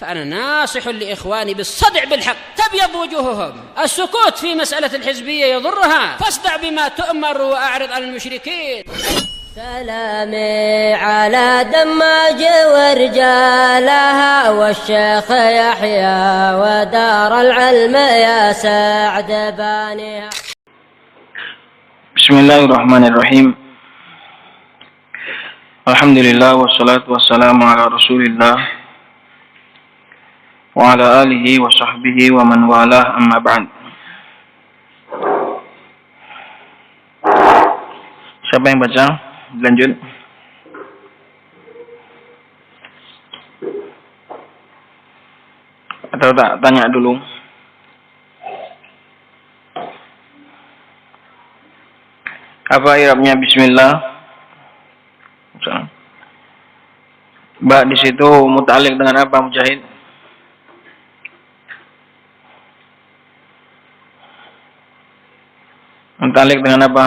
فأنا ناصح لإخواني بالصدع بالحق تبيض وجوههم. السكوت في مسألة الحزبية يضرها، فاصدع بما تؤمر وأعرض عن المشركين. سلامي على دماج ورجالها والشيخ يحيى ودار العلم يا سعد بانيها. بسم الله الرحمن الرحيم. الحمد لله والصلاة والسلام على رسول الله وعلى آله وصحبه ومن والاه أما بعد. Siapa yang baca? Lanjut. Atau tak tanya dulu? Apa i'rabnya bismillah? Ba di situ muta'alliq dengan apa, Mujahid? Muta'alliq dengan apa?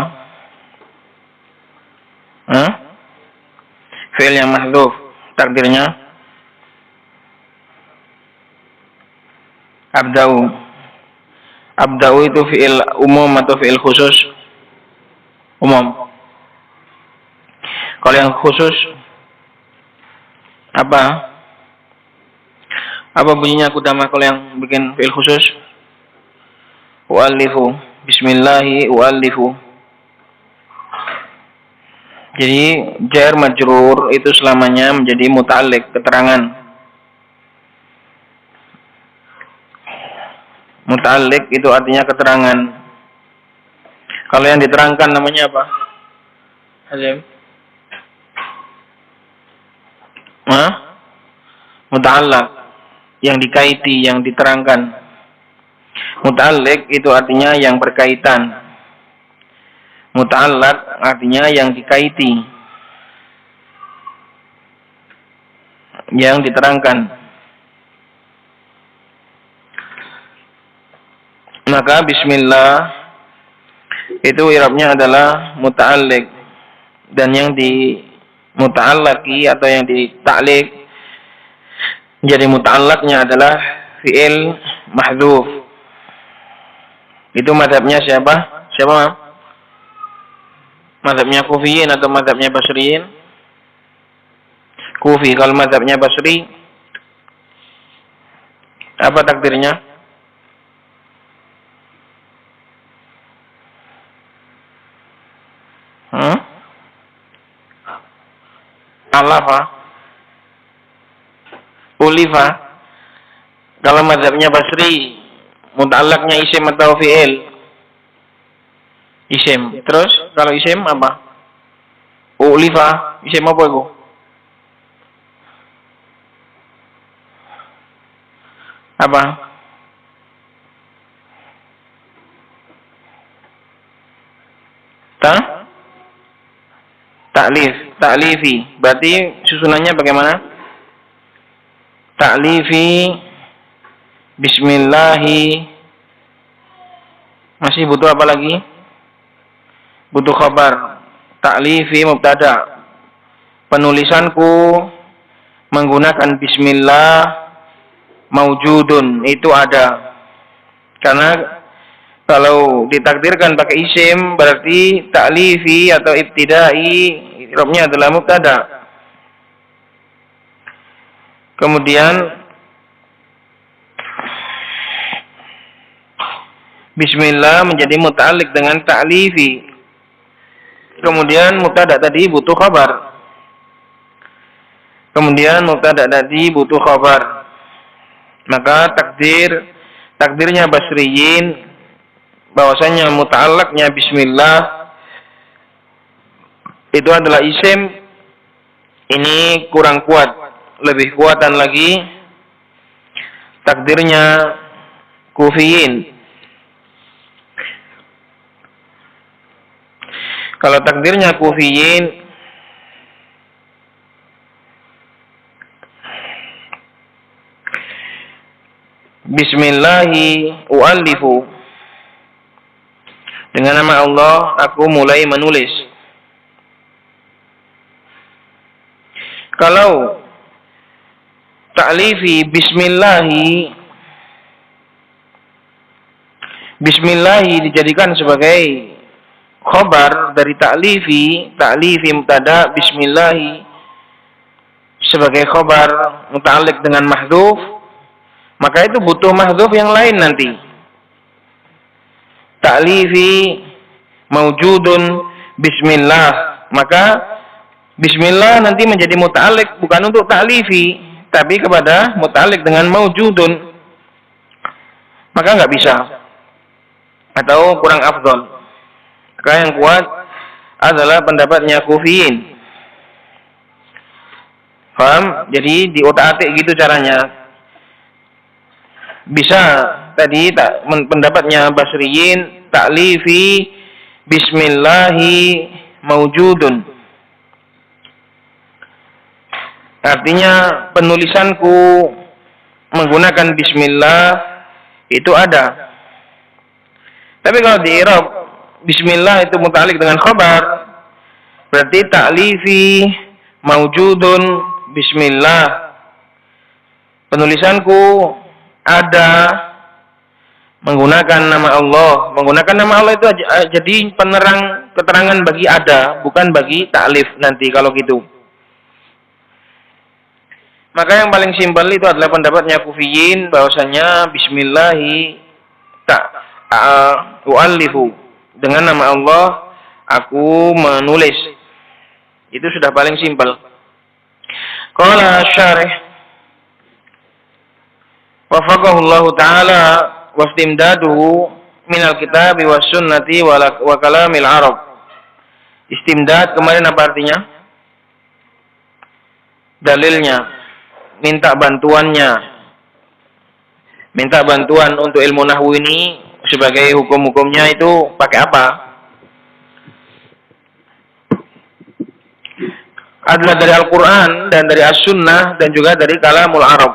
Fi'il yang mahdzuf, takdirnya abda'u. Abda'u itu fi'il umum atau fi'il khusus? Umum. Kalau yang khusus apa? Apa bunyinya kudama kalau yang bikin fi'il khusus? U'allifu. Bismillahi u'allifu. Jadi jar majrur itu selamanya menjadi muta'alliq, keterangan. Muta'alliq itu artinya keterangan. Kalau yang diterangkan namanya apa? Hazim? Muta'allaq, yang dikaiti, yang diterangkan. Muta'alliq itu artinya yang berkaitan. Muta'allaq artinya yang dikaiti, yang diterangkan. Maka bismillah itu i'rabnya adalah muta'alliq, dan yang di muta'allaqi atau yang dita'liq jadi muta'allaqnya adalah fi'il mahdzuf. Itu mazhabnya siapa? Siapa? Mazhabnya Kufiyin atau mazhabnya Basriyin? Kufi. Kalau mazhabnya Basri, apa takdirnya? Alafa, ulifa. Kalau mazhabnya Basri, muta'allaqnya isim atau fi'il? Isim. Terus kalau isim apa? Ulifa. Isim apa itu? Apa? Ta'lif. Ta'lifi. Berarti susunannya bagaimana? Ta'lifi. Bismillahi. Masih butuh apa lagi? Butuh khabar. Ta'lifi mubtada. Penulisanku menggunakan bismillah maujudun, itu ada. Karena kalau ditakdirkan pakai isim berarti ta'lifi atau ibtidai i'rabnya adalah mubtada. Kemudian bismillah menjadi muta'alliq dengan ta'lifi. Kemudian mubtada tadi butuh khabar. Maka takdirnya Basriyin bahwasanya muta'allaqnya bismillah itu adalah isim. Ini kurang kuat, lebih kuatan lagi takdirnya Kufiyin. Kalau takdirnya Kufiyin, bismillahi u'allifu, dengan nama Allah aku mulai menulis. Kalau ta'lifi bismillahi dijadikan sebagai khobar dari ta'lifi mubtada, bismillahi sebagai khobar muta'alliq dengan mahdhuf, maka itu butuh mahdhuf yang lain nanti. Ta'lifi maujudun bismillah, maka bismillah nanti menjadi muta'alliq bukan untuk ta'lifi, tapi kepada muta'alliq dengan maujudun, maka nggak bisa atau kurang afdol. Maka yang kuat adalah pendapatnya Kufiyin. Paham? Jadi diotak-atik gitu caranya. Bisa tadi pendapatnya Basriyin, ta'lifi bismillahi maujudun. Artinya penulisanku menggunakan bismillah itu ada. Tapi kalau di i'rab bismillah itu muta'alliq dengan khabar, berarti ta'lifi maujudun bismillah. Penulisanku ada menggunakan nama Allah. Menggunakan nama Allah itu jadi keterangan bagi ada, bukan bagi ta'lif nanti kalau gitu. Maka yang paling simpel itu adalah pendapatnya Kufiyin, bahwasanya bismillahi u'allifu, dengan nama Allah aku menulis. Itu sudah paling simpel. Qala syarih wafaqahullahu ta'ala wastimdaduhu minal kitabi was sunnati wa kalamil arab. Istimdad kemarin apa artinya? Dalilnya, minta bantuannya. Minta bantuan untuk ilmu nahwu ini sebagai hukum-hukumnya itu pakai apa? Adalah dari Al-Quran dan dari As-Sunnah dan juga dari kalamul Arab.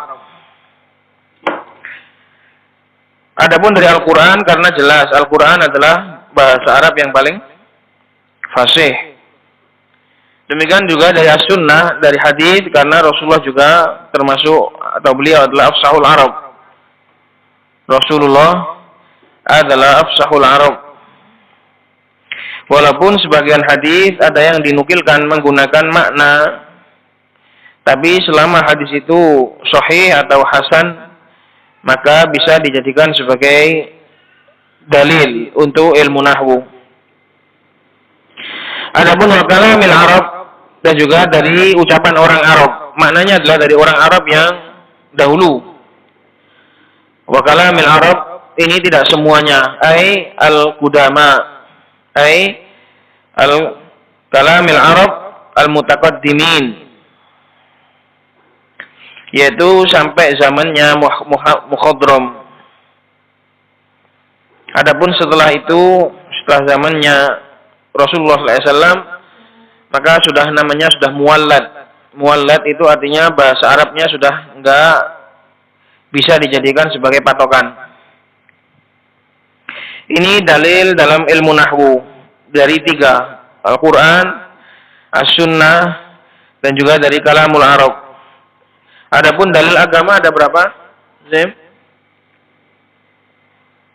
Adapun dari Al-Quran karena jelas Al-Quran adalah bahasa Arab yang paling fasih. Demikian juga dari As-Sunnah, dari hadis, karena Rasulullah juga termasuk atau beliau adalah afsahul Arab. Rasulullah adalah afsahul Arab. Walaupun sebagian hadis ada yang dinukilkan menggunakan makna, tapi selama hadis itu sahih atau hasan, maka bisa dijadikan sebagai dalil untuk ilmu nahwu. Adapun kalamil Arab dan juga dari ucapan orang Arab, maknanya adalah dari orang Arab yang dahulu. Wa kalamil Arab ini tidak semuanya, ai al-qudama, ai al-kalamil Arab al-mutaqaddimin, yaitu sampai zamannya Mukhadram. Adapun setelah itu, setelah zamannya Rasulullah SAW, maka sudah namanya sudah muwallad. Muwallad itu artinya bahasa Arabnya sudah enggak bisa dijadikan sebagai patokan. Ini dalil dalam ilmu nahwu dari 3, Al-Quran, As-Sunnah, dan juga dari kalamul Arab. Adapun dalil agama ada berapa? Zim?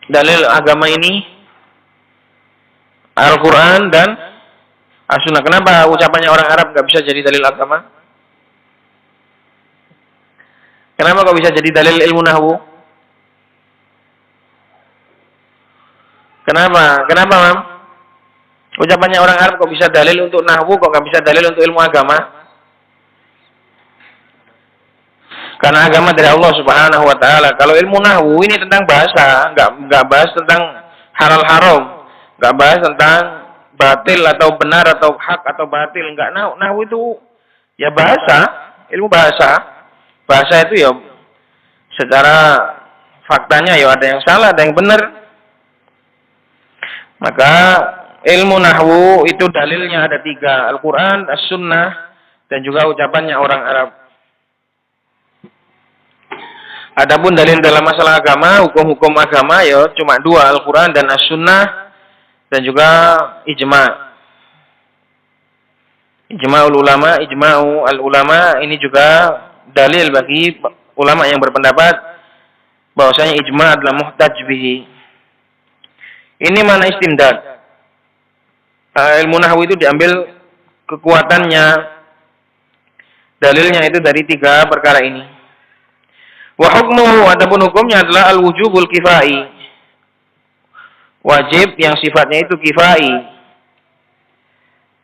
Dalil agama ini Al-Quran dan As-Sunnah. Kenapa ucapannya orang Arab nggak bisa jadi dalil agama? Kenapa kok bisa jadi dalil ilmu nahwu? Kenapa? Kenapa, Mam? Ucapannya orang Arab kok bisa dalil untuk nahwu, kok nggak bisa dalil untuk ilmu agama? Karena agama dari Allah Subhanahu wa Ta'ala. Kalau ilmu nahwu ini tentang bahasa, nggak bahas tentang halal haram, nggak bahas tentang batil atau benar atau hak atau batil, nggak. Nahwu itu ya bahasa, ilmu bahasa. Bahasa itu ya secara faktanya ya ada yang salah, ada yang benar. Maka ilmu nahwu itu dalilnya ada 3, Al-Quran, As-Sunnah, dan juga ucapannya orang Arab. Adapun dalil dalam masalah agama, hukum-hukum agama ya cuma 2, Al-Quran dan As-Sunnah, dan juga ijma. Ijma'ul ulama, ijma'u al-ulama ini juga dalil bagi ulama yang berpendapat bahwasanya ijma adalah muhtaj bihi. Ini mana istimdad. Ilmu nahwu itu diambil kekuatannya, dalilnya itu dari 3 perkara ini. Wa hukmuhu, adapun hukumnya adalah al-wujubul kifai. Wajib yang sifatnya itu kifai.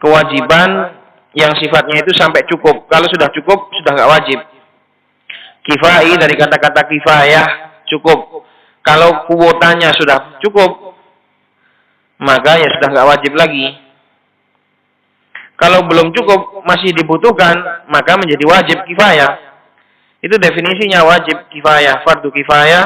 Kewajiban yang sifatnya itu sampai cukup. Kalau sudah cukup, sudah enggak wajib. Kifai dari kata-kata kifayah, cukup. Kalau kuotanya sudah cukup, maka ya sudah enggak wajib lagi. Kalau belum cukup, masih dibutuhkan, maka menjadi wajib kifayah. Itu definisinya wajib kifayah. Fardu kifayah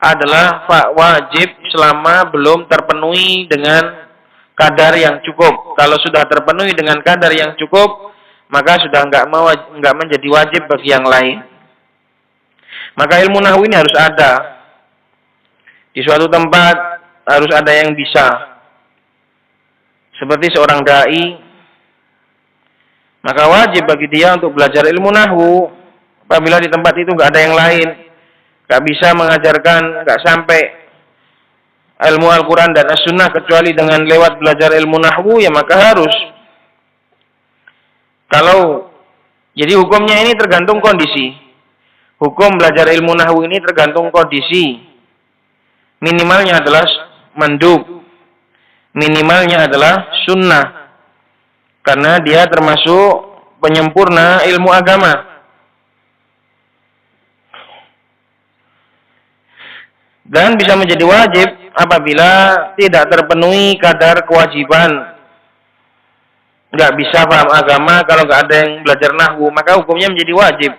adalah wajib selama belum terpenuhi dengan kadar yang cukup. Kalau sudah terpenuhi dengan kadar yang cukup, maka sudah enggak menjadi wajib bagi yang lain. Maka ilmu nahwu ini harus ada. Di suatu tempat harus ada yang bisa. Seperti seorang dai, maka wajib bagi dia untuk belajar ilmu nahwu. Apabila di tempat itu nggak ada yang lain, nggak bisa mengajarkan, nggak sampai ilmu Al-Quran dan As-Sunnah kecuali dengan lewat belajar ilmu nahwu, ya maka harus. Jadi hukumnya ini tergantung kondisi. Hukum belajar ilmu nahwu ini tergantung kondisi. Minimalnya adalah mandub, minimalnya adalah sunnah, karena dia termasuk penyempurna ilmu agama. Dan bisa menjadi wajib apabila tidak terpenuhi kadar kewajiban. Nggak bisa paham agama kalau nggak ada yang belajar nahwu, maka hukumnya menjadi wajib.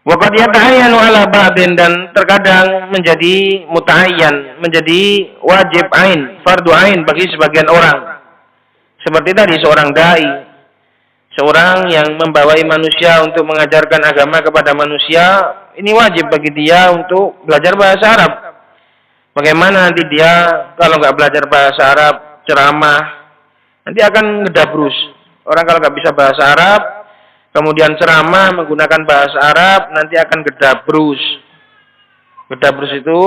Waqad yata'ayyanu ala ba'din, dan terkadang menjadi muta'ayyan, menjadi wajib ain, fardu ain bagi sebagian orang. Seperti tadi seorang dai, seorang yang membawai manusia untuk mengajarkan agama kepada manusia, ini wajib bagi dia untuk belajar bahasa Arab. Bagaimana nanti dia kalau nggak belajar bahasa Arab, ceramah, nanti akan ngedabrus. Orang kalau nggak bisa bahasa Arab, kemudian ceramah menggunakan bahasa Arab, nanti akan gedabrus. Gedabrus itu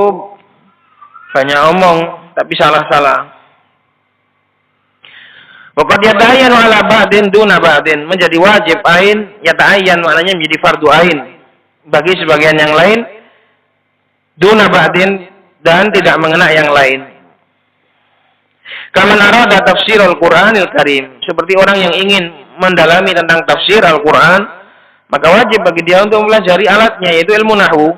banyak omong, tapi salah-salah. Waqad yata'ayyanu ala ba'din duna ba'din, menjadi wajib ain, yata'ayyan maknanya menjadi fardu ain bagi sebagian yang lain, duna ba'din, dan tidak mengena yang lain. Kama arada tafsir Al-Qur'anil Karim, seperti orang yang ingin mendalami tentang tafsir Al-Qur'an, maka wajib bagi dia untuk mempelajari alatnya, yaitu ilmu nahwu.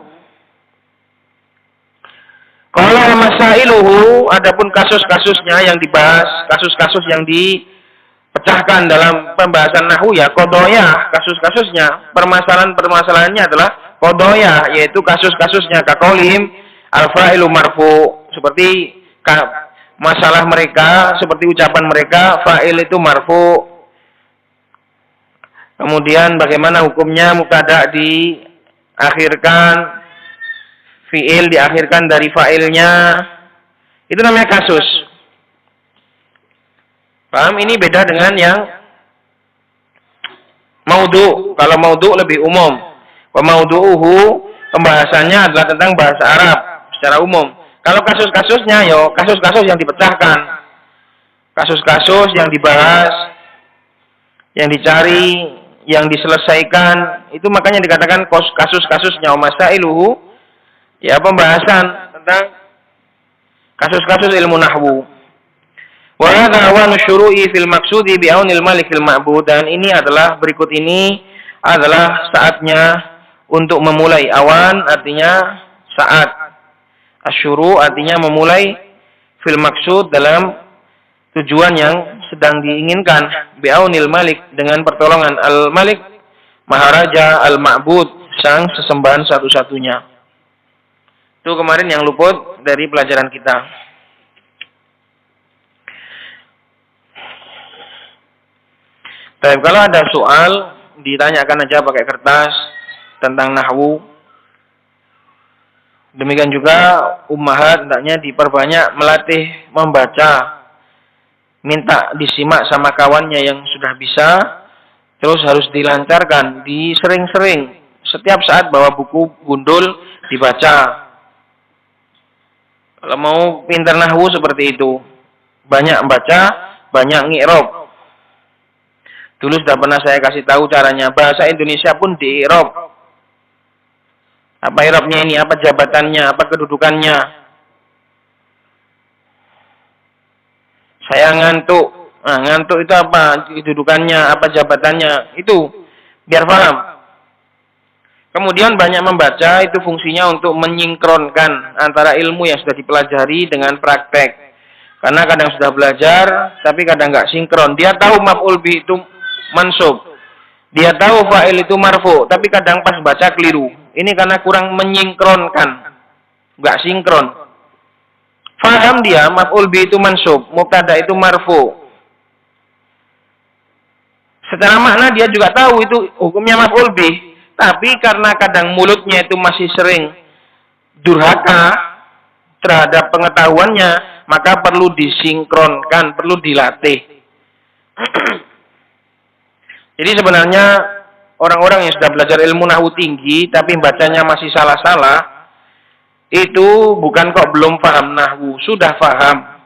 Kalau masailuhu, adapun kasus-kasusnya yang dibahas, kasus-kasus yang dipecahkan dalam pembahasan nahwu, ya qadaya, kasus-kasusnya, permasalahan-permasalahannya adalah qadaya, yaitu kasus-kasusnya, kaqaulihim al-fa'ilu marfu, seperti masalah mereka, seperti ucapan mereka, fa'il itu marfu. Kemudian bagaimana hukumnya mubtada diakhirkan, fi'il diakhirkan dari fa'ilnya, itu namanya kasus. Paham? Ini beda dengan yang maudhu'. Kalau maudhu' lebih umum. Wa maudhu'uhu, pembahasannya adalah tentang bahasa Arab secara umum. Kalau kasus-kasusnya, kasus-kasus yang dipecahkan, kasus-kasus yang dibahas, yang dicari, yang diselesaikan, itu makanya dikatakan kasus-kasusnya. Masailuhu, ya pembahasan tentang kasus-kasus ilmu nahwu. Wa hadha awanu syuru'i fil maqsudi bi aunil malik fil ma'bud, dan ini adalah berikut ini adalah saatnya untuk memulai. Awan artinya saat, asyuru artinya memulai, fil maqsud dalam tujuan yang sedang diinginkan, bi aunil malik dengan pertolongan al malik, maharaja al ma'bud, sang sesembahan satu-satunya. Itu kemarin yang luput dari pelajaran kita. Tapi kalau ada soal, ditanyakan aja pakai kertas tentang nahwu. Demikian juga ummahat hendaknya diperbanyak melatih membaca. Minta disimak sama kawannya yang sudah bisa, Terus harus dilancarkan, disering-sering. Setiap saat bawa buku gundul dibaca. Kalau mau pintar nahwu seperti itu. Banyak baca, banyak ngi'rab. Dulu sudah pernah saya kasih tahu caranya. Bahasa Indonesia pun di-i'rab. Apa i'rabnya ini, apa jabatannya, apa kedudukannya. Saya ngantuk. Nah, ngantuk itu apa kedudukannya, apa jabatannya. Itu biar paham. Kemudian banyak membaca, itu fungsinya untuk menyingkronkan antara ilmu yang sudah dipelajari dengan praktek. Karena kadang sudah belajar, tapi kadang nggak sinkron. Dia tahu maf'ul bi itu mansub. Dia tahu fa'il itu marfu, tapi kadang pas baca keliru. Ini karena kurang menyingkronkan. Nggak sinkron. Faham dia, maf'ul bi itu mansub, mubtada itu marfu. Secara makna dia juga tahu itu hukumnya maf'ul bi. Tapi karena kadang mulutnya itu masih sering durhaka terhadap pengetahuannya, maka perlu disinkronkan, perlu dilatih. Jadi sebenarnya orang-orang yang sudah belajar ilmu nahwu tinggi, tapi bacanya masih salah-salah, itu bukan kok belum paham nahwu, sudah paham.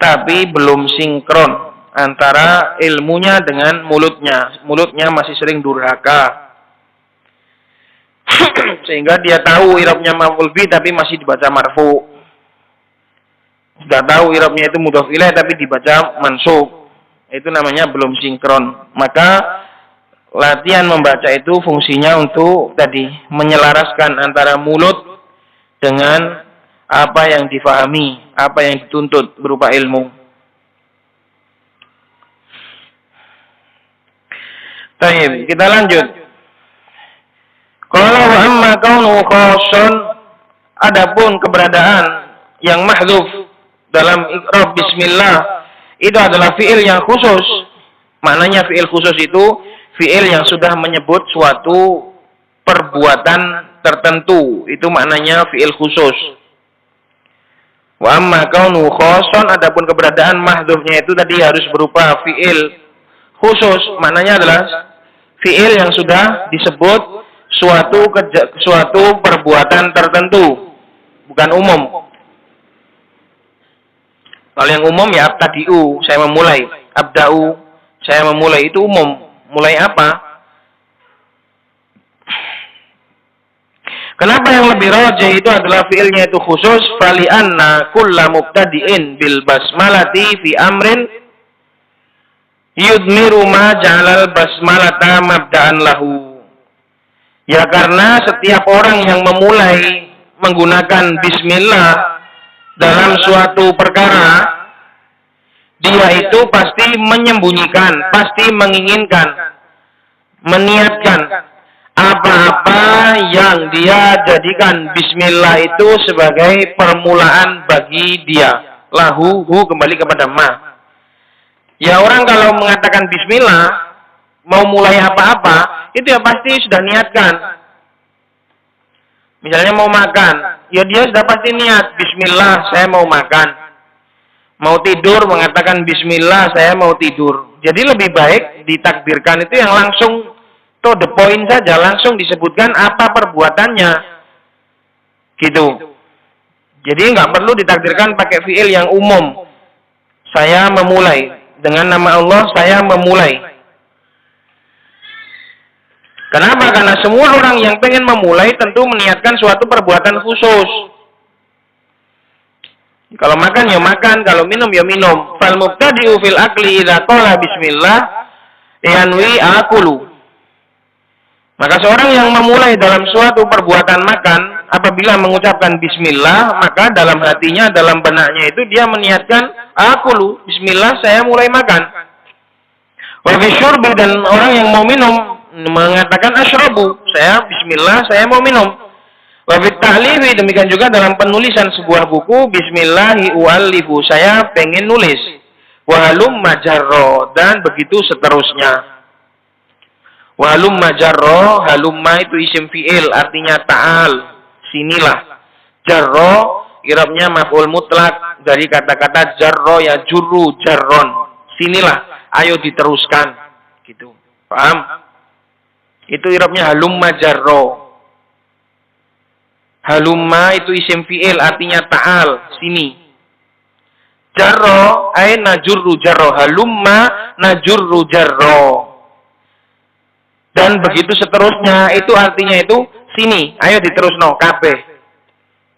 Tapi belum sinkron antara ilmunya dengan mulutnya. Mulutnya masih sering durhaka. Sehingga dia tahu i'rabnya maf'ul bi tapi masih dibaca marfu. Sudah tahu i'rabnya itu mudhof ilaih tapi dibaca mansub. Itu namanya belum sinkron. Maka latihan membaca itu fungsinya untuk tadi menyelaraskan antara mulut dengan apa yang difahami, apa yang dituntut berupa ilmu. Baik, kita lanjut. Qala wa amma kaunu khassun, adapun keberadaan yang mahdzuf dalam i'rab bismillah itu adalah fiil yang khusus. Maknanya fiil khusus itu fiil yang sudah menyebut suatu perbuatan tertentu. Itu maknanya fiil khusus. Wa amma kaunu khassun, adapun keberadaan mahdzufnya itu tadi harus berupa fiil khusus, maknanya adalah fiil yang sudah disebut suatu perbuatan tertentu, bukan umum. Kalau yang umum ya abtadi'u, saya memulai. Abda'u, saya memulai, itu umum. Mulai apa? Kenapa yang lebih rajih itu adalah fiilnya itu khusus? Fali'anna kulla mubtadi'in bil basmalati fi amrin yudmiru ma ja'alal basmalata mabda'an lahu. Ya karena setiap orang yang memulai menggunakan bismillah dalam suatu perkara, dia itu pasti menyembunyikan, pasti menginginkan, meniatkan apa-apa yang dia jadikan bismillah itu sebagai permulaan bagi dia. Lahu, hu kembali kepada ma. Ya orang kalau mengatakan bismillah, mau mulai apa-apa, itu ya pasti sudah niatkan. Misalnya mau makan, ya dia sudah pasti niat, bismillah saya mau makan. Mau tidur, mengatakan bismillah saya mau tidur. Jadi lebih baik ditakdirkan itu yang langsung to the point saja, langsung disebutkan apa perbuatannya. Gitu. Jadi nggak perlu ditakdirkan pakai fiil yang umum. Saya memulai. Dengan nama Allah saya memulai. Kenapa? Karena semua orang yang pengen memulai tentu meniatkan suatu perbuatan khusus. Kalau makan ya makan, kalau minum ya minum. Fal mubtadi'u fil akli idza qala bismillah yanwi akulu. Maka seorang yang memulai dalam suatu perbuatan makan, apabila mengucapkan bismillah, maka dalam hatinya, dalam benaknya itu dia meniatkan akulu, bismillah saya mulai makan. Wa fi syurbi, dan orang yang mau minum mengatakan asyrabu, saya bismillah saya mau minum. Wa fi ta'lifi, demikian juga dalam penulisan sebuah buku, bismillahi u'allifu, saya pengen nulis. Wa halumma jarra, dan begitu seterusnya. Walumma jarro, halumma itu isim fi'il, artinya ta'al, sinilah. Jarro, i'rabnya maf'ul mutlak, dari kata-kata jarro ya jurru, jarron. Sinilah, ayo diteruskan. Gitu. Paham? Itu i'rabnya halumma jarro. Halumma itu isim fi'il, artinya ta'al, sini. Jarro, ay najurru jarro. Halumma najurru jarro. Dan begitu seterusnya, itu artinya itu sini. Ayo diterusno, kabeh.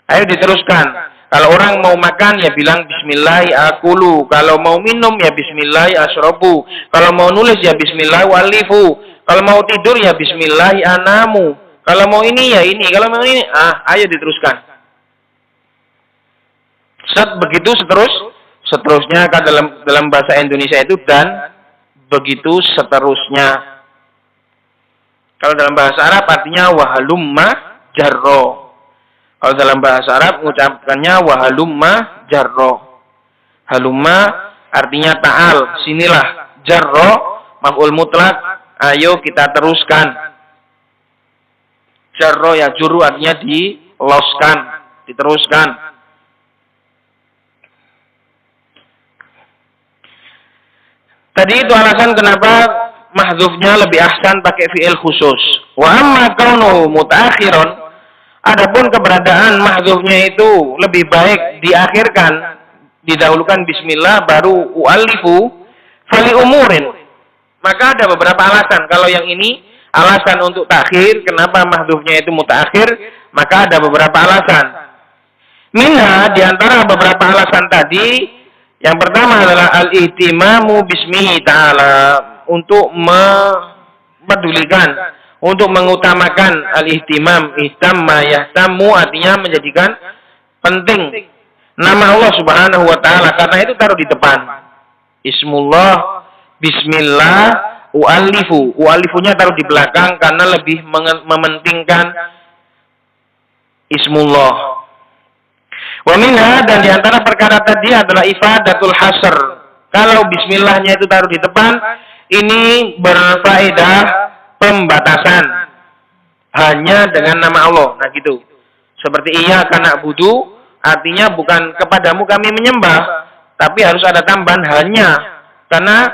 Ayo diteruskan. Kalau orang mau makan ya bilang bismillah akulu. Kalau mau minum ya bismillah asyrabu. Kalau mau nulis ya bismillah walifu. Kalau mau tidur ya bismillah anamu. Kalau mau ini ya ini. Kalau mau ini, ayo diteruskan. Begitu seterusnya kan dalam bahasa Indonesia itu dan begitu seterusnya. Kalau dalam bahasa Arab artinya wahalumma jarro. Kalau dalam bahasa Arab mengucapkannya wahalumma jarro. Halumma artinya ta'al, sinilah. Jarro maf'ul mutlak, ayo kita teruskan. Jarro ya juru artinya diloskan, diteruskan. Tadi itu alasan kenapa mahdzufnya lebih ahsan pakai fi'il khusus. Wa amma kaunuhu mutaakhiran, adapun keberadaan mahdzufnya itu lebih baik diakhirkan, didahulukan bismillah baru u'allifu fali umurin. Maka ada beberapa alasan. Kalau yang ini alasan untuk takhir, kenapa mahdzufnya itu mutaakhir, maka ada beberapa alasan. Minha, di antara beberapa alasan tadi, yang pertama adalah al-ihtimamu bismihi ta'ala, untuk memedulikan, untuk mengutamakan al-ihtimam. Ihtamma yahtammu artinya menjadikan penting nama Allah Subhanahu wa taala, karena itu taruh di depan. Ismullah, bismillah, u'allifu. U'allifunya taruh di belakang karena lebih mementingkan ismullah. Wa minha, dan di antara perkara tadi adalah ifadatul hasr. Kalau bismillahnya itu taruh di depan, ini berfaedah pembatasan hanya dengan nama Allah. Nah gitu. Seperti iyyaka na'budu, artinya bukan kepadamu kami menyembah, tapi harus ada tambahan hanya. Karena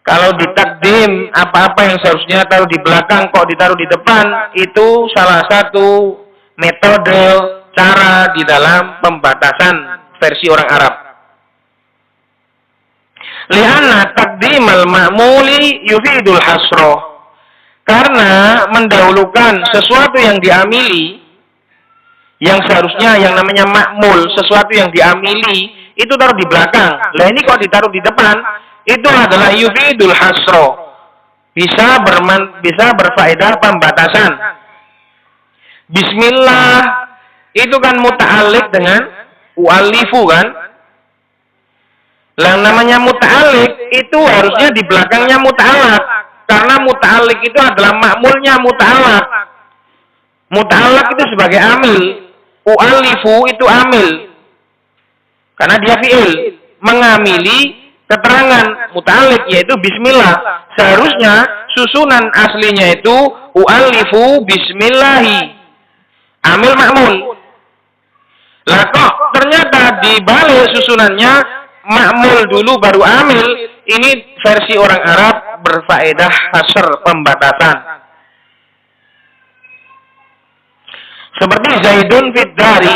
kalau ditakdim apa-apa yang seharusnya taruh di belakang kok ditaruh di depan, itu salah satu metode cara di dalam pembatasan versi orang Arab. Li'anna taqdimal ma'muli yufidul hasro. Karena mendahulukan sesuatu yang diamili, yang seharusnya yang namanya ma'mul, sesuatu yang diamili, itu taruh di belakang. Lah ini kok ditaruh di depan, itu adalah yufidul hasro. Bisa berfaedah pembatasan. Bismillah itu kan muta'alliq dengan u'allifu kan? Yang namanya muta'alliq itu harusnya di belakangnya muta'allaq, karena muta'alliq itu adalah makmulnya muta'allaq. Muta'allaq itu sebagai amil, u'allifu itu amil, karena dia fi'il mengamili keterangan muta'alliq yaitu bismillah. Seharusnya susunan aslinya itu u'allifu bismillahi, amil makmul. Lah kok ternyata di balik susunannya makmul dulu baru amil. Ini versi orang Arab berfaedah hasr, pembatasan. Seperti Zaidun fid dari,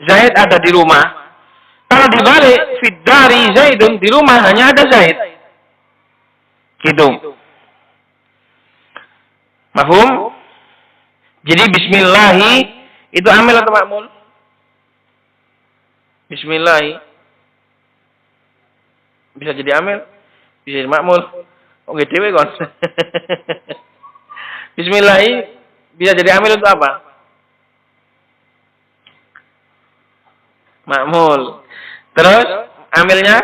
Zaid ada di rumah. Kalau dibalik fid dari Zaidun, di rumah hanya ada Zaid. Gitu. Mafhum? Jadi bismillahi itu amil atau makmul? Bismillahi bisa jadi amil, bisa jadi makmul. Oke, dewe kon. Bismillahi bisa jadi amil untuk apa? Makmul. Terus amilnya?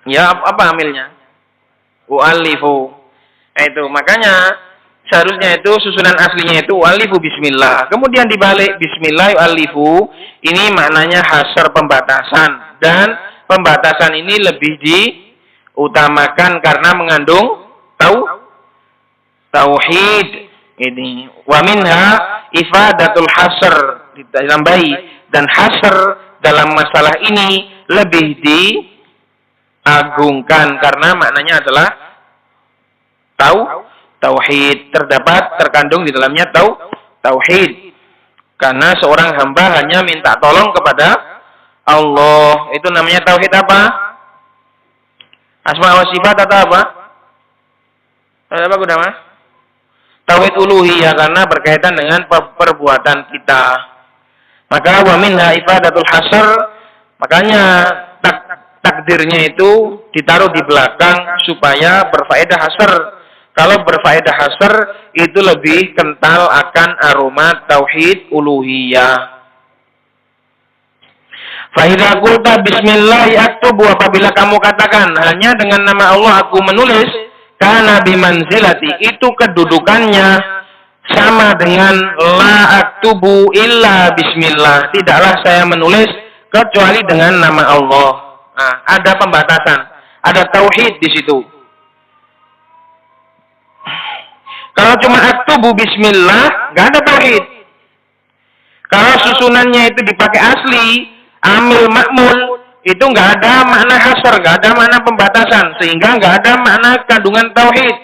Ya, apa amilnya? U'allifu. Itu makanya seharusnya itu susunan aslinya itu u'allifu bismillah. Kemudian dibalik bismillah u'allifu, ini maknanya hasr, pembatasan. Dan pembatasan ini lebih diutamakan karena mengandung tauhid. Ini wa minha ifadatul hasr, ditambahi, dan hasr dalam masalah ini lebih agungkan, karena maknanya adalah tauhid, terkandung di dalamnya tauhid. Karena seorang hamba hanya minta tolong kepada Allah. Itu namanya tauhid apa? Asma wa sifat atau apa? Apa Gudama? Tauhid uluhiyah, karena berkaitan dengan perbuatan kita. Maka wa minha ifadatul hasr, makanya takdirnya itu ditaruh di belakang supaya berfaedah hasr. Kalau berfaedah hasr itu lebih kental akan aroma tauhid uluhiyah. Fa idza qulta bismillah aktubu, apabila kamu katakan hanya dengan nama Allah aku menulis, kana bimanzilati, itu kedudukannya sama dengan la aktubu illa bismillah, tidaklah saya menulis kecuali dengan nama Allah. Nah, ada pembatasan, ada tauhid di situ. Kalau cuma aktubu bismillah, nggak ada tauhid. Kalau susunannya itu dipakai asli, amil makmul, itu nggak ada makna hasr, nggak ada makna pembatasan, sehingga nggak ada makna kandungan tauhid.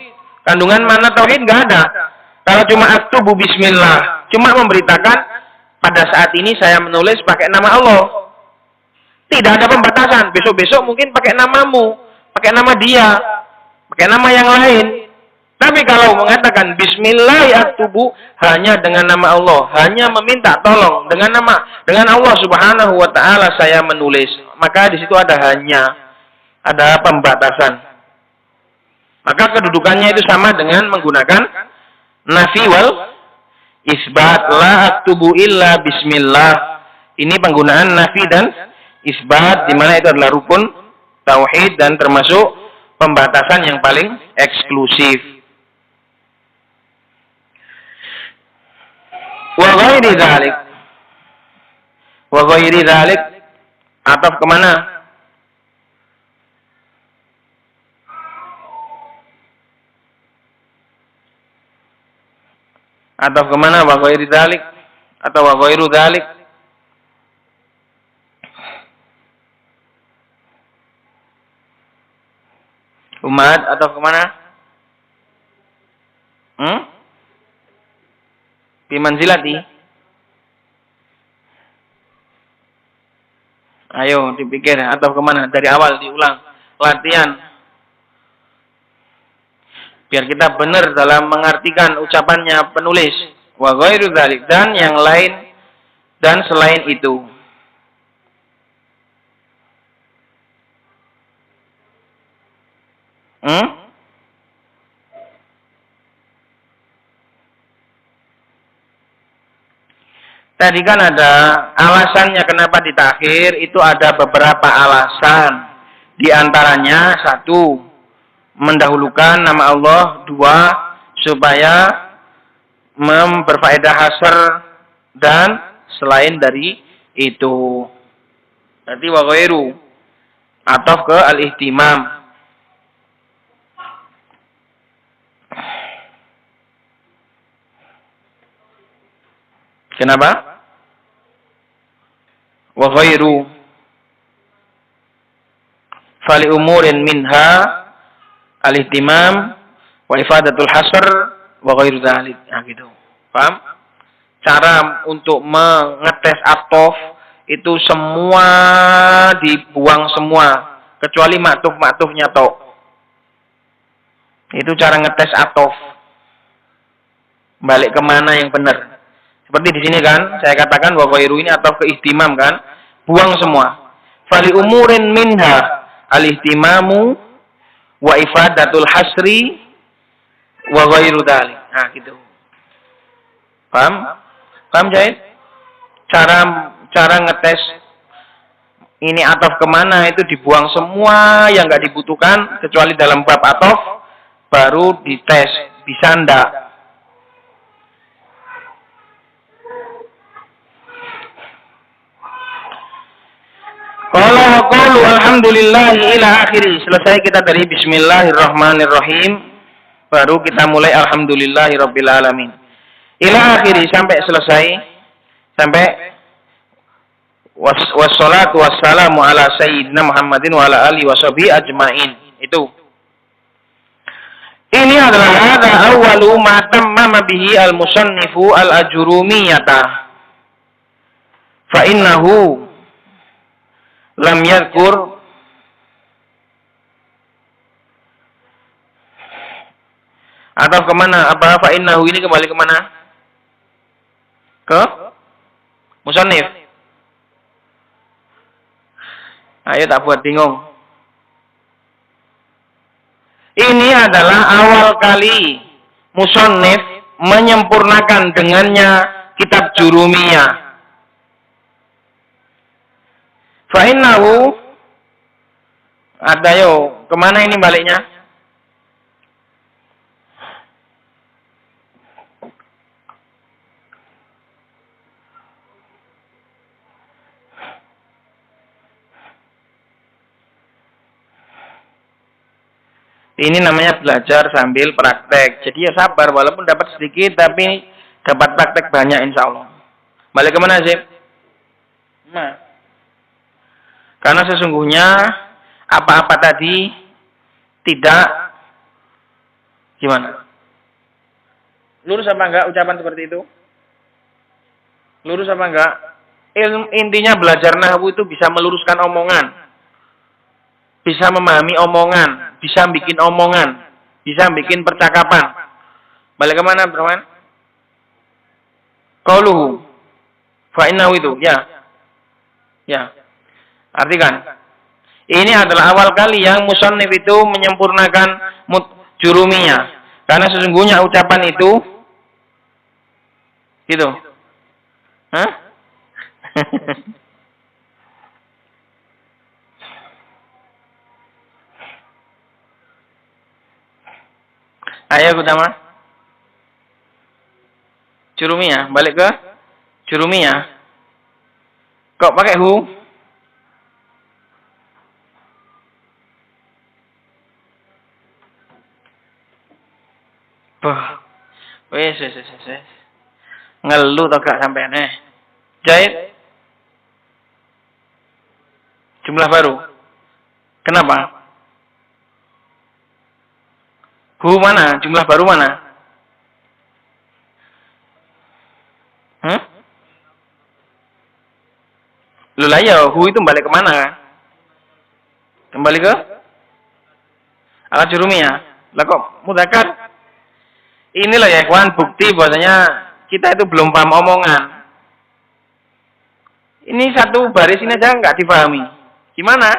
Kandungan makna tauhid nggak ada. Kalau cuma aktubu bismillah, cuma memberitakan pada saat ini saya menulis pakai nama Allah. Tidak ada pembatasan. Besok-besok mungkin pakai namamu, pakai nama dia, pakai nama yang lain. Tapi kalau mengatakan bismillah aktubu, hanya dengan nama Allah, hanya meminta tolong dengan Allah Subhanahu wa taala saya menulis, maka di situ ada pembatasan. Maka kedudukannya itu sama dengan menggunakan nafi wal isbat, la aktubu illa bismillah. Ini penggunaan nafi dan isbat, di mana itu adalah rukun tauhid dan termasuk pembatasan yang paling eksklusif. Wa ghairi dzalik, ataf kemana? Ataf kemana? Wa ghairi dzalik atau wa ghairu dzalik? Umat atau kemana? Bimanzilati. Ayo dipikir atau kemana? Dari awal diulang. Latihan. Biar kita benar dalam mengartikan ucapannya penulis. Wa ghairu dzalik, dan yang lain dan selain itu. Tadi kan ada alasannya kenapa ditakhir, itu ada beberapa alasan. Di antaranya, 1, mendahulukan nama Allah. 2, supaya berfaedah hasr, dan selain dari itu. Berarti wa ghairu, ataf ke al-ihtimam. Kenapa? Wa ghairu fali umurin minha al-ihtimam wa ifadatul hasr wa ghairu dzalik. Nah gitu. Paham? Cara untuk mengetes ataf itu semua dibuang semua kecuali maktuf-maktufnya tok. Itu cara ngetes ataf. Balik kemana yang benar? Seperti di sini kan, saya katakan wa ghairu ini atau ke ihtimam kan, buang semua. Fali umurin minha al-ihtimamu wa ifadatul hasri wa ghairu dzalik. Nah, gitu. Paham? Paham, Jahid? Cara ngetes ini ataf kemana itu dibuang semua yang nggak dibutuhkan kecuali dalam bab ataf, baru dites bisa ndak. Qulu alhamdulillah ila akhiri. Selesai kita dari bismillahirrahmanirrahim, baru kita mulai alhamdulillahirabbil alamin. Ila akhiri, sampai selesai, sampai wassalatu wassalamu ala sayyidina Muhammadin wa ala alihi washabihi ajmain. Itu. Ini adalah hada awwalu ma tammama bihi al-musannifu al-ajurumiyata. Fa innahu lam yadhkur atau kemana? Apa fa innahu ini kembali kemana? Ke musannif. Ayo tak buat bingung. Ini adalah awal kali musannif menyempurnakan dengannya kitab Jurumiyah. Fa innahu ada yo, kemana ini baliknya? Ini namanya belajar sambil praktek. Jadi ya sabar, walaupun dapat sedikit, tapi dapat praktek banyak insya Allah. Balik kemana sih? Nah. Karena sesungguhnya apa-apa tadi tidak gimana? Lurus apa enggak ucapan seperti itu? Lurus apa enggak? Intinya belajar nahwu itu bisa meluruskan omongan. Bisa memahami omongan, bisa bikin omongan, bisa bikin percakapan. Balik kemana, Bro-man? Qauluhu fa innahu itu, ya. Ya. Artikan, ini adalah awal kali yang musannif itu menyempurnakan Jurumiyah. Karena sesungguhnya ucapan itu gitu. Hah? Ayo utama. Jurumiyah, balik ke Jurumiyah. Kok pakai hu? Wes. Ngeluh toh gak sampean Jahit. Jumlah baru. Kenapa? Hu mana? Jumlah baru mana? Lula ya, hu itu balik kemana? Kembali ke alat Jurumiyah. Lah kok mudzakkar? Inilah ya kawan bukti bahwasanya kita itu belum paham omongan. Ini satu baris ini aja nggak dipahami. Gimana?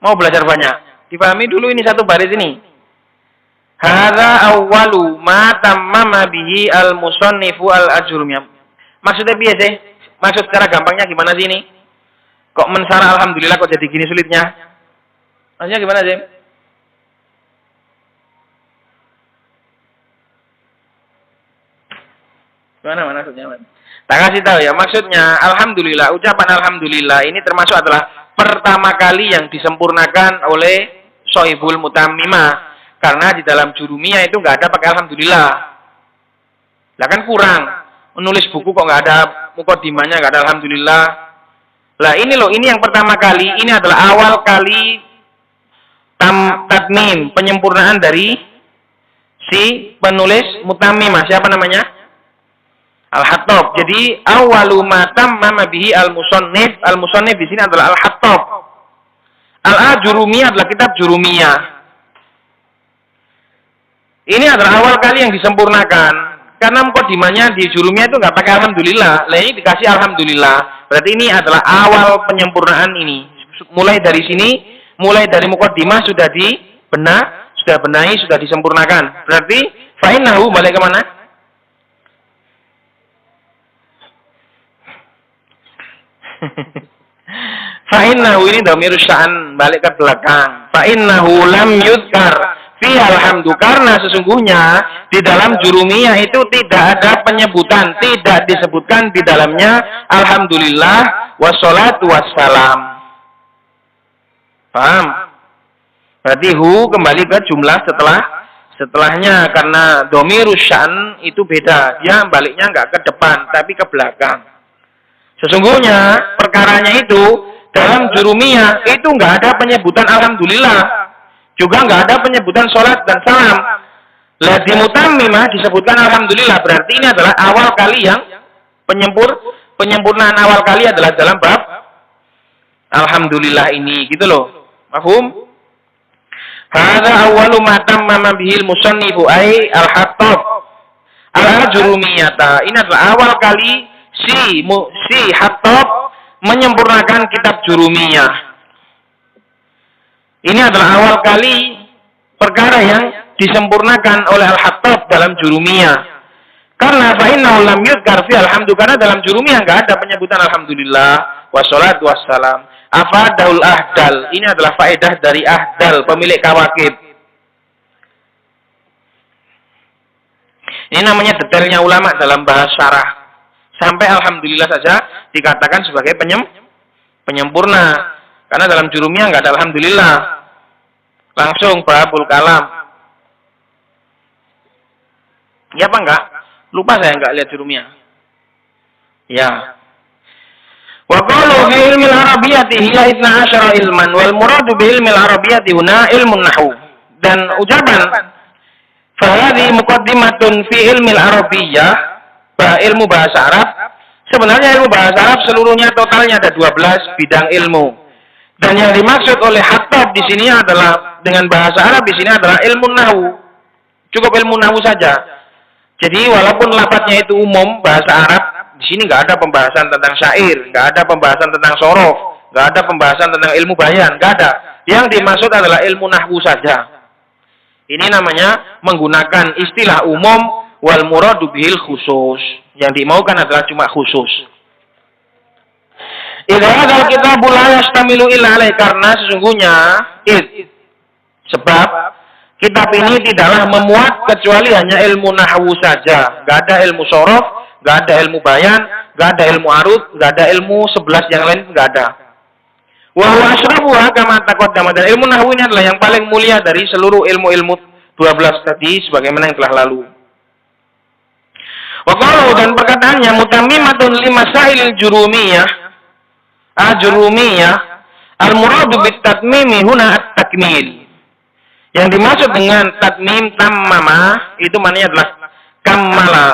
Mau belajar banyak? Dipahami dulu ini satu baris ini. Hadza awwalu ma tammama bihi al-musannifu al-ajrumiyah. Maksudnya biasa sih? Maksud secara gampangnya gimana sih ini? Kok mensara alhamdulillah kok jadi gini sulitnya? Maksudnya gimana sih? Gimana maksudnya? Tak kasih tahu ya, maksudnya alhamdulillah, ucapan alhamdulillah ini termasuk adalah pertama kali yang disempurnakan oleh Sohibul Mutammimah. Karena di dalam Jurumiyah itu nggak ada pakai alhamdulillah. Lah kan kurang. Menulis buku kok nggak ada muqaddimahnya, nggak ada alhamdulillah. Lah ini loh, ini yang pertama kali, ini adalah awal kali tatmim, penyempurnaan dari si penulis Mutammimah. Siapa namanya? Al-Hattab. Jadi awwalu ma tammama bihi al-musannif. Al-musannif di sini adalah Al-Hattab. Al-Ajurumiyah adalah kitab Jurumiyah. Ini adalah awal kali yang disempurnakan. Karena muqaddimahnya di Jurumiyah itu nggak pakai alhamdulillah. Lah ini dikasih alhamdulillah. Berarti ini adalah awal penyempurnaan ini. Mulai dari sini, mulai dari muqaddimah sudah benahi, sudah disempurnakan. Berarti fa innahu balik ke mana? Fa innahu ini dhamirus sya'an, balik ke belakang. Fa innahu lam yuzkar fi alhamdu, karena sesungguhnya di dalam Jurumiyah itu tidak ada penyebutan, tidak disebutkan di dalamnya alhamdulillah wassalatu wassalam. Paham? Berarti hu kembali ke jumlah setelahnya, karena dhamirus sya'an itu beda, dia baliknya enggak ke depan tapi ke belakang. Sesungguhnya perkaranya itu dalam jurumiyah itu nggak ada penyebutan alhamdulillah, juga nggak ada penyebutan sholat dan salam. Lah di mutammimah disebutkan alhamdulillah, berarti ini adalah awal kali yang penyempurnaan awal kali adalah dalam bab alhamdulillah ini, gitu loh. Mafhum? Hadza awwalu ma tammama bihil musannifu ai al-Hattab al-Jurumiyata. Ini adalah awal kali si Hattab menyempurnakan kitab Jurumiyah. Ini adalah awal kali perkara yang disempurnakan oleh Al-Hattab dalam Jurumiyah. Karena fa'innahu lam yudhkar fi alhamdulillah, karena dalam Jurumiyah enggak ada penyebutan alhamdulillah wassalatu wassalam. Afadaul ahdal, ini adalah faedah dari ahdal, pemilik kawakib. Ini namanya detailnya ulama dalam bahas syarah. Sampai alhamdulillah saja dikatakan sebagai penyempurna. Karena dalam Jurumiyah enggak ada alhamdulillah. Langsung babul kalam. Ya apa enggak? Lupa saya enggak lihat Jurumiyah. Ya. Wa qalu fi ilmil arabiyyati hiya 12 ilman wal muradu bi ilmil arabiyyati huna ilmun nahwu. Dan ucapan fa hadhi muqaddimatun fi ilmil arabiyyah, ilmu bahasa Arab. Sebenarnya ilmu bahasa Arab seluruhnya totalnya ada 12 bidang ilmu. Dan yang dimaksud oleh Hattab di sini adalah dengan bahasa Arab di sini adalah ilmu nahwu. Cukup ilmu nahwu saja. Jadi walaupun lafadznya itu umum bahasa Arab, di sini nggak ada pembahasan tentang syair, nggak ada pembahasan tentang sorof, nggak ada pembahasan tentang ilmu bayan, nggak ada. Yang dimaksud adalah ilmu nahwu saja. Ini namanya menggunakan istilah umum wal muradu bihil khusus. Yang dimaukan adalah cuma khusus. Idza hadzal kitabul la yastamilu illa alaih, karena sesungguhnya sebab kitab ini tidaklah memuat kecuali hanya ilmu nahwu saja. Gak ada ilmu sorof, gak ada ilmu bayan, gak ada ilmu arud, gak ada ilmu 11 yang lain, gak ada. Wa huwa asyrafuha kama taqaddama, dan ilmu nahwu ini adalah yang paling mulia dari seluruh ilmu-ilmu 12 tadi sebagaimana yang telah lalu. Wa qalu, dan perkataannya mutammimatun limasailil jurumiyah. Al-jurumiyah al-muradu bit tatmimi huna at-takmil. Yang dimaksud dengan tatmim tammama itu maknanya adalah kammala.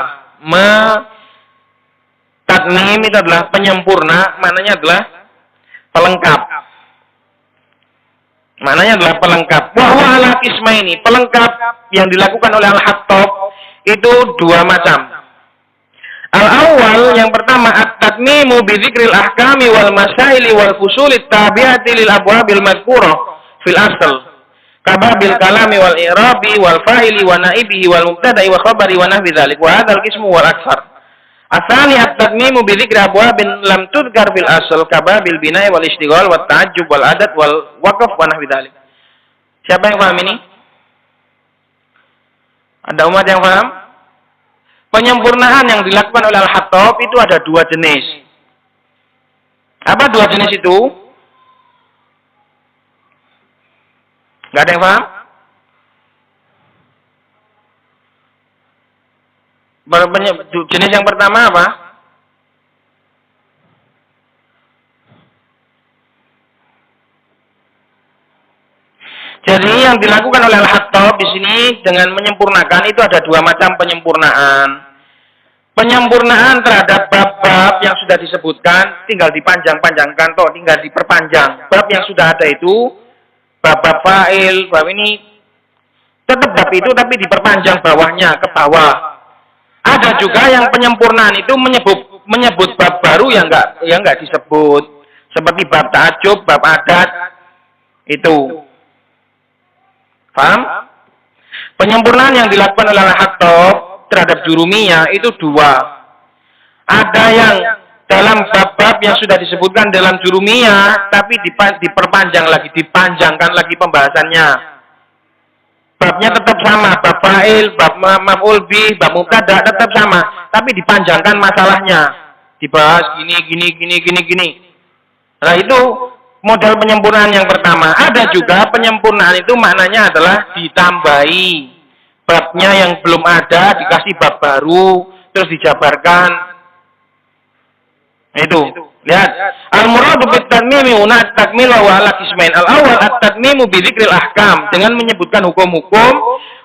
Tatmim itu adalah penyempurna, maknanya adalah pelengkap. Maknanya adalah pelengkap. Wa huwa ala qismaini, pelengkap yang dilakukan oleh Al-Hattab itu dua macam. Al-awwal, yang pertama, at-tatmimu bi dzikril ahkami wal masaili wal fusulit tabi'ati lil abwabil madhkurah fil asl. Kababil kalami wal i'rabi wal fa'ili wa naibihi wal mubtada'i wa khabari wa nahwi dzalik. Wa hadzal qismu wal aktsar. Atsani at-tatmimu bi dzikri abwabin lam tudhkar fil asl kababil bina'i wal ishtighal wat ta'ajjub wal adat wal waqf wa nahwi dzalik. Siapa yang paham ini? Ada umat yang paham? Penyempurnaan yang dilakukan oleh Al-Hattab itu ada dua jenis. Apa dua jenis itu? Nggak ada yang paham? Jenis yang pertama apa? Jadi yang dilakukan oleh Al-Hattab di sini dengan menyempurnakan itu ada dua macam penyempurnaan. Penyempurnaan terhadap bab-bab yang sudah disebutkan tinggal dipanjang-panjangkan toh, tinggal diperpanjang. Bab yang sudah ada itu, bab-bab fa'il, bab ini tetap bab itu tapi diperpanjang bawahnya ke bawah. Ada juga yang penyempurnaan itu menyebut bab baru yang enggak disebut, seperti bab ta'ajub, bab adat itu. Paham? Penyempurnaan yang dilakukan oleh Al-Hattab terhadap jurumiyah itu dua. Ada yang dalam bab-bab yang sudah disebutkan dalam jurumiyah tapi diperpanjang lagi, dipanjangkan lagi pembahasannya. Babnya tetap sama, bab fa'il, bab maf'ul bih, bab mubtada tetap sama, tapi dipanjangkan masalahnya. Dibahas gini. Nah, itu model penyempurnaan yang pertama. Ada juga penyempurnaan itu maknanya adalah ditambahi. Babnya yang belum ada dikasih bab baru, terus dijabarkan. Itu. Lihat. Al-muradu bit-tatmimi huna at-takmil wa ala qismain. Al-awwal at-tatmimu bi dzikril ahkam, dengan menyebutkan hukum-hukum,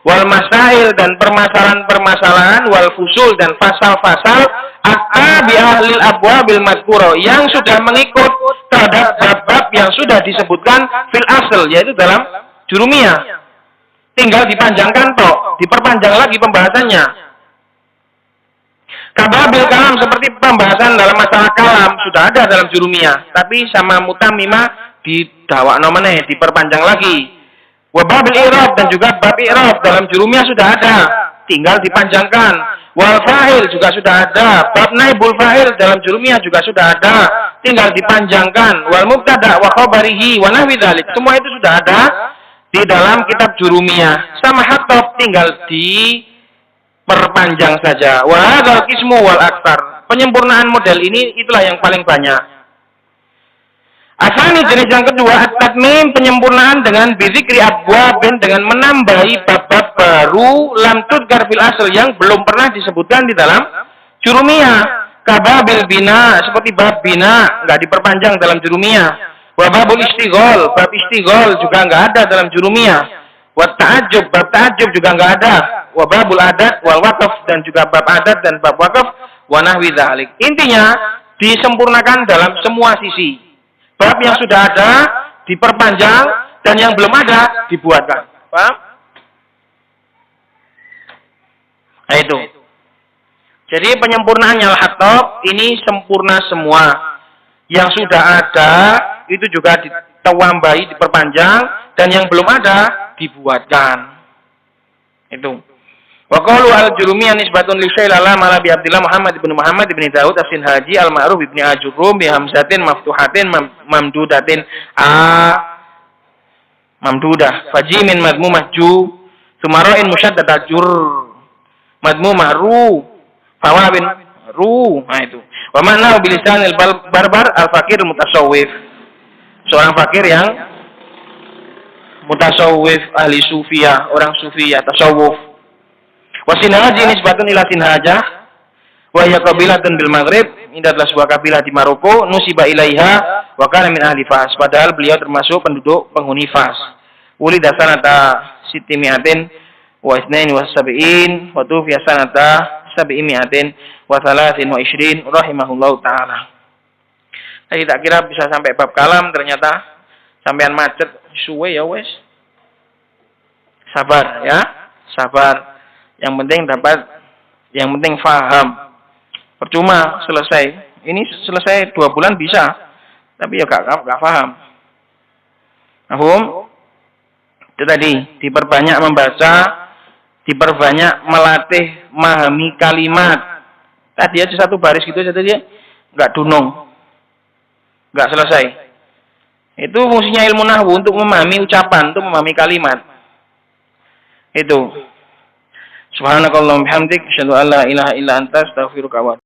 wal masail dan permasalahan-permasalahan, wal fusul dan fasal-fasal bi ahlil abwabil madhkura, yang sudah mengikut terhadap bab-bab yang sudah disebutkan fil asl, yaitu dalam jurumiyah. Tinggal dipanjangkan toh, diperpanjang lagi pembahasannya. Kababil kalam, seperti pembahasan dalam masalah kalam sudah ada dalam jurumiyah, tapi sama mutamimah didawakno meneh, diperpanjang lagi. Wa babil i'rab, dan juga bab i'rab dalam jurumiyah sudah ada, tinggal dipanjangkan. Wal fa'il juga sudah ada, bab naibul fa'il dalam jurumiyah juga sudah ada, tinggal dipanjangkan. Wal mubtada wa khabarihi wa nahwi dzalik, semua itu sudah ada di dalam kitab jurumiyah. Sama hatab tinggal perpanjang saja. Wa hadzal qismu wal aktsar. Penyempurnaan model ini itulah yang paling banyak. Asani, jenis yang kedua, at-tatmim, penyempurnaan dengan bizikri abwab, dengan menambahi bab-bab baru lam tudkar fil asl, yang belum pernah disebutkan di dalam jurumiyah. Kababil bina, seperti bab bina enggak diperpanjang dalam jurumiyah. Wa babul istighol, bab istighol juga enggak ada dalam jurumiyah. Wa ta'ajjub, bab ta'ajjub juga enggak ada. Wa babul adat wal waqaf, dan juga bab adat dan bab waqaf, wa nahwi dzalik. Intinya disempurnakan dalam semua sisi. Bab yang sudah ada diperpanjang, dan yang belum ada dibuatkan. Paham? Nah, itu. Jadi penyempurnaannya al-Hattab ini sempurna semua. Yang sudah ada itu juga ditambahi, diperpanjang, dan yang belum ada dibuatkan. Itu. Wa qalu al-Jurumiyah nisbatun li Syekh al-Allamah Abi Abdillah Muhammad ibn Daud as-Sinhaji al-Ma'ruf ibn Ajurum bi hamzatin maftuhatin mamdudatin mamdudah fajimin madmumah ju sumara'in musyaddad jur madmumah ru fawabin ru. Nah itu. Wa ma'na bilisanil barbar al-fakir mutasawwif, seorang fakir yang mutasawwif, ahli sufiyah, orang sufiyah, tasawuf. Wa Sinhaji nisbatun ila Sinhajah wa hiya qabilatun bil Maghrib, ini adalah sebuah kabilah di Maroko, nusiba ilaiha wa kana min ahli Fas, padahal beliau termasuk penduduk penghuni Fas. Ulida sanata sitimiatin wa isnain wa sab'in wa tufiya sanata sab'imiatin wa thalathin wa ishrin rahimahullahu ta'ala. Saya tak kira bisa sampai bab kalam, ternyata sampean macet suwe ya wes. Sabar ya, sabar. Yang penting dapat, yang penting faham. Percuma selesai. Ini selesai 2 bulan bisa, tapi ya gak paham. Paham? Itu tadi, diperbanyak membaca, diperbanyak melatih memahami kalimat. Tadi aja 1 baris gitu aja dia nggak dunung, nggak selesai. Itu fungsinya ilmu nahwu, untuk memahami ucapan, untuk memahami kalimat. Itu. Subhanakallahumma bihamdik, asyhadu an la ilaha illa anta, astaghfiruka wa